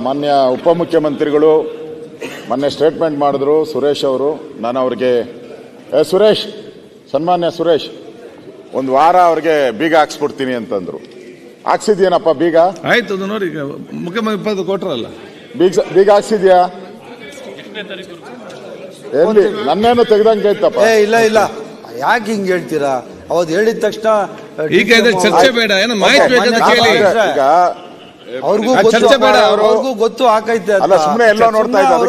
ಮಾನ್ಯ ಉಪಮುಖ್ಯಮಂತ್ರಿಗಳು ಮೊನ್ನೆ ಸ್ಟೇಟ್ಮೆಂಟ್ ಮಾಡಿದ್ರು ಸುರೇಶ್ ಅವರು. ನಾನು ಅವ್ರಿಗೆ ಸುರೇಶ್, ಸನ್ಮಾನ್ಯ ಸುರೇಶ್, ಒಂದು ವಾರ ಅವ್ರಿಗೆ ಬೀಗ ಹಾಕ್ಸ್ಬಿಡ್ತೀನಿ ಅಂತಂದ್ರು. ಹಾಕ್ಸಿದ್ಯೇನಪ್ಪ ಬೀಗ? ಆಯ್ತು, ಅದು ನೋಡಿ ಮುಖ್ಯಮಂತ್ರಿ ಕೊಟ್ರಲ್ಲ, ಬೀಗ ಹಾಕ್ಸಿದ್ಯಾ? ಎಲ್ಲಿ ನನ್ನೇನು ತೆಗ್ದಂಗೆ ಐತಪ್ಪ? ಇಲ್ಲ ಇಲ್ಲ, ಯಾಕೆ ಹಿಂಗ್ ಹೇಳ್ತೀರಾ? ಅವತ್ತು ಹೇಳಿದ ತಕ್ಷಣ ಈಗ ಚರ್ಚೆ ಬೇಡ, ಏನೋ ಮಾಹಿತಿ ಬೇಕಂತ ಕೇಳಿ. ಈಗ ಅವ್ರಿಗೂ ಗೊತ್ತು ಹಾಕೈತೆ ಅಲ್ಲ, ಸುಮ್ಮನೆ ಎಲ್ಲ ನೋಡ್ತಾ ಇದ್ದಾರೆ.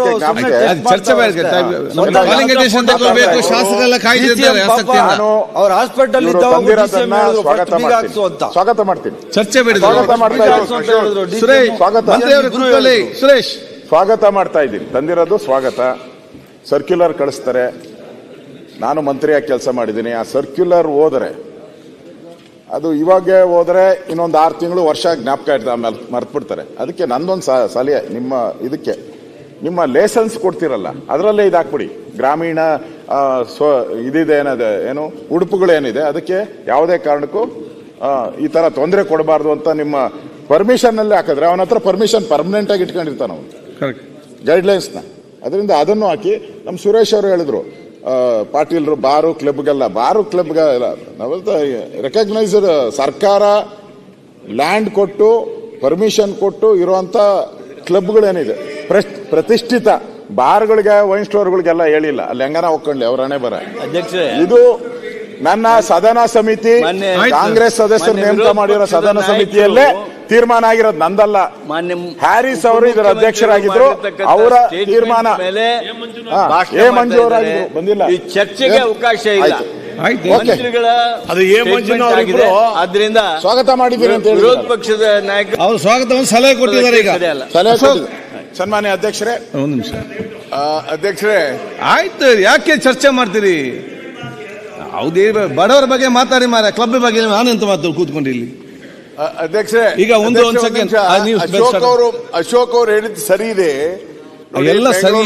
ಚರ್ಚೆ ಬೇಡ, ಶಾಸಕರೆಲ್ಲ ಕಾಯ್ದಿದ್ದಾರೆ. ಅವ್ರ ಹಾಸ್ಪಿಟಲ್ ಸ್ವಾಗತ ಮಾಡ್ತೀನಿ. ಚರ್ಚೆ ಬೇಡ, ಸುರೇಶ್ ಸ್ವಾಗತ ಮಾಡ್ತಾ ಇದ್ದೀನಿ. ತಂದಿರೋದು ಸ್ವಾಗತ. ಸರ್ಕ್ಯುಲರ್ ಕಳಿಸ್ತಾರೆ. ನಾನು ಮಂತ್ರಿಯಾಗಿ ಕೆಲಸ ಮಾಡಿದ್ದೀನಿ. ಆ ಸರ್ಕ್ಯುಲರ್ ಹೋದರೆ ಅದು ಇವಾಗ ಹೋದ್ರೆ ಇನ್ನೊಂದು 6 ತಿಂಗಳು ವರ್ಷ ಜ್ಞಾಪಕ ಇರ್ತದೆ, ಆಮೇಲೆ ಮರ್ತ್ಬಿಡ್ತಾರೆ. ಅದಕ್ಕೆ ನಂದೊಂದು ಸಲಹೆ, ನಿಮ್ಮ ಇದಕ್ಕೆ ನಿಮ್ಮ ಲೈಸೆನ್ಸ್ ಕೊಡ್ತಿರಲ್ಲ ಅದರಲ್ಲೇ ಇದಾಕ್ಬಿಡಿ. ಗ್ರಾಮೀಣ ಇದಿದೆ ಏನದೆ, ಏನು ಉಡುಪುಗಳೇನಿದೆ ಅದಕ್ಕೆ ಯಾವುದೇ ಕಾರಣಕ್ಕೂ ಈ ತರ ತೊಂದರೆ ಕೊಡಬಾರ್ದು ಅಂತ ನಿಮ್ಮ ಪರ್ಮಿಷನ್ ಅಲ್ಲೇ ಹಾಕಿದ್ರೆ ಅವನ ಹತ್ರ ಪರ್ಮಿಷನ್ ಪರ್ಮನೆಂಟ್ ಆಗಿ ಇಟ್ಕೊಂಡಿರ್ತಾನ ಅವನು ಗೈಡ್ಲೈನ್ಸ್ನ. ಅದರಿಂದ ಅದನ್ನು ಹಾಕಿ. ನಮ್ಮ ಸುರೇಶ್ ಅವರು ಹೇಳಿದ್ರು, ಪಾಟೀಲ್ರು ಬಾರು ಕ್ಲಬ್ಗೆಲ್ಲ ನಾವು ರೆಕಗ್ನೈಸ್ಡ್ ಸರ್ಕಾರ ಲ್ಯಾಂಡ್ ಕೊಟ್ಟು ಪರ್ಮಿಷನ್ ಕೊಟ್ಟು ಇರುವಂತ ಕ್ಲಬ್ಗಳೇನಿದೆ ಪ್ರತಿಷ್ಠಿತ ಬಾರ್ಗಳಿಗೆ ವೈನ್ ಸ್ಟೋರ್ಗಳಿಗೆಲ್ಲ ಹೇಳಿಲ್ಲ. ಅಲ್ಲಿ ಹೆಂಗನ ಹೋಗ್ಕೊಂಡ್ಲಿ ಅವ್ರ ಹಣೆ ಬರ. ಇದು ನನ್ನ ಸದನ ಸಮಿತಿ, ಕಾಂಗ್ರೆಸ್ ಸದಸ್ಯರು ನೇಮಕ ಮಾಡಿರೋ ಸದನ ಸಮಿತಿಯಲ್ಲೇ ತೀರ್ಮಾನ ಆಗಿರೋದು, ನಂದಲ್ಲ. ಹ್ಯಾರಿಸ್ ಅವರು ಇದರ ಅಧ್ಯಕ್ಷರಾಗಿದ್ರು. ಅವರ ತೀರ್ಮಾನ ಎ ಮಂಜು ಅವರಾಗಿದ್ರು, ಬಂದಿಲ್ಲ. ಈ ಚರ್ಚೆಗೆ ಅವಕಾಶ ಇಲ್ಲ. ಆದ್ರಿಂದ ಸ್ವಾಗತ ಮಾಡಿದ್ದೀರಿ ಅಂತ ಹೇಳಿ ವಿರೋಧ ಪಕ್ಷದ ನಾಯಕ ಅವರು ಸ್ವಾಗತವನ್ನು ಸಲಹೆ ಕೊಟ್ಟಿದ್ದಾರೆ. ಈಗ ಸನ್ಮಾನ್ಯ ಅಧ್ಯಕ್ಷರೇ, ಒಂದು ನಿಮಿಷ ಅಧ್ಯಕ್ಷರೇ, ಆಯ್ತು, ಯಾಕೆ ಚರ್ಚೆ ಮಾಡ್ತೀರಿ? ಹೌದೇ, ಬಡವರ ಬಗ್ಗೆ ಮಾತಾಡಿ ಮಾರ, ಕ್ಲಬ್ ಬಗ್ಗೆ ನಾನೆಂತ ಮಾತು ಕೂತ್ಕೊಂಡು ಇಲ್ಲಿ. ಅಧ್ಯಕ್ಷರೇ, ಈಗ ಒಂದು ಸೆಕೆಂಡ್, ಅಶೋಕ್ ಅವರು ಹೇಳಿದ್ದು ಸರಿ ಇದೆ, ಎಲ್ಲ ಸರಿ.